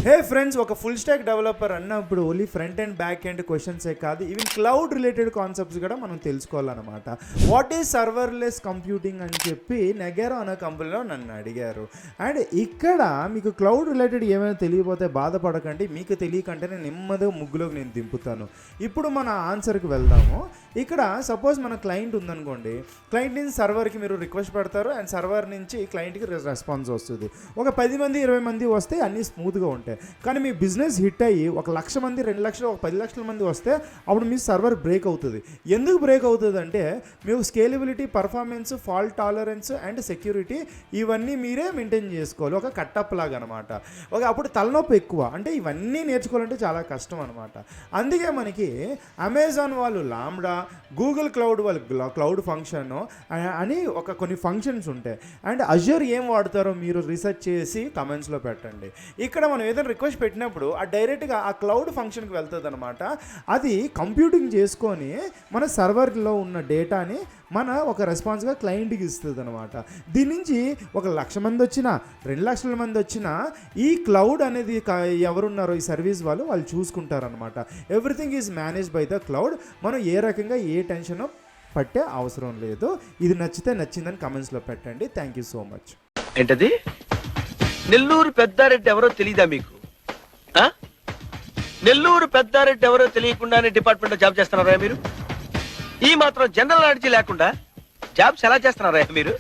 హే friends, ఒక full stack developer అన్నప్పుడు only front and back end క్వశ్చన్సే కాదు, ఈవెన్ క్లౌడ్ రిలేటెడ్ కాన్సెప్ట్స్ కూడా మనం తెలుసుకోవాలన్నమాట. వాట్ ఈజ్ సర్వర్లెస్ కంప్యూటింగ్ అని చెప్పి నెగెరో అనే కంపెనీలో నన్ను అడిగారు. అండ్ ఇక్కడ మీకు క్లౌడ్ రిలేటెడ్ ఏమైనా తెలియకపోతే బాధపడకండి, మీకు తెలియకంటే నేను నెమ్మదిగా ముగ్గులోకి నేను దింపుతాను. ఇప్పుడు మన ఆన్సర్కి వెళ్దాము. ఇక్కడ సపోజ్ మన క్లయింట్ ఉందనుకోండి, క్లయింట్ నుంచి సర్వర్కి మీరు రిక్వెస్ట్ పెడతారు అండ్ సర్వర్ నుంచి క్లయింట్కి రెస్పాన్స్ వస్తుంది. ఒక 10 మంది 20 మంది వస్తే అన్నీ స్మూత్గా ఉంటాయి. కానీ మీ బిజినెస్ హిట్ అయ్యి 1,00,000 మంది 2 లక్షలు 10 లక్షల మంది వస్తే అప్పుడు మీ సర్వర్ బ్రేక్ అవుతుంది. ఎందుకు బ్రేక్ అవుతుంది అంటే మీకు scalability, performance, fault tolerance and security ఇవన్నీ మీరే మెయింటైన్ చేసుకోవాలి, ఒక కట్టప్ లాగా అనమాట. అప్పుడు తలనొప్పి ఎక్కువ, అంటే ఇవన్నీ నేర్చుకోవాలంటే చాలా కష్టం అనమాట. అందుకే మనకి అమెజాన్ వాళ్ళు లాంబ్డా, గూగుల్ క్లౌడ్ వాళ్ళు క్లౌడ్ ఫంక్షన్ అని కొన్ని ఫంక్షన్స్ ఉంటాయి. అండ్ అజూర్ ఏం వాడతారో మీరు రీసెర్చ్ చేసి కమెంట్స్లో పెట్టండి. ఇక్కడ మనం ఏదైనా రిక్వెస్ట్ పెట్టినప్పుడు ఆ డైరెక్ట్గా ఆ క్లౌడ్ ఫంక్షన్కి వెళ్తుంది అనమాట. అది కంప్యూటింగ్ చేసుకొని మన సర్వర్లో ఉన్న డేటాని మన ఒక రెస్పాన్స్గా క్లయింట్కి ఇస్తుంది అనమాట. దీని నుంచి 1,00,000 మంది వచ్చినా 2 లక్షల మంది వచ్చినా ఈ క్లౌడ్ అనేది ఎవరున్నారో ఈ సర్వీస్ వాళ్ళు చూసుకుంటారనమాట. Everything is managed by the cloud. మనం ఏ రకంగా ఏ టెన్షన్ పట్టే అవసరం లేదు. ఇది నచ్చితే నచ్చిందని కమెంట్స్లో పెట్టండి. Thank you so much. ఏంటది? నెల్లూరు పెద్దారెడ్డి ఎవరో తెలీదా మీకు? నెల్లూరు పెద్దారెడ్డి ఎవరో తెలియకుండానే డిపార్ట్మెంట్ లో జాబ్ చేస్తున్నారా మీరు? ఈ మాత్రం జనరల్ నాలెడ్జ్ లేకుండా జాబ్స్ ఎలా చేస్తున్నారా మీరు?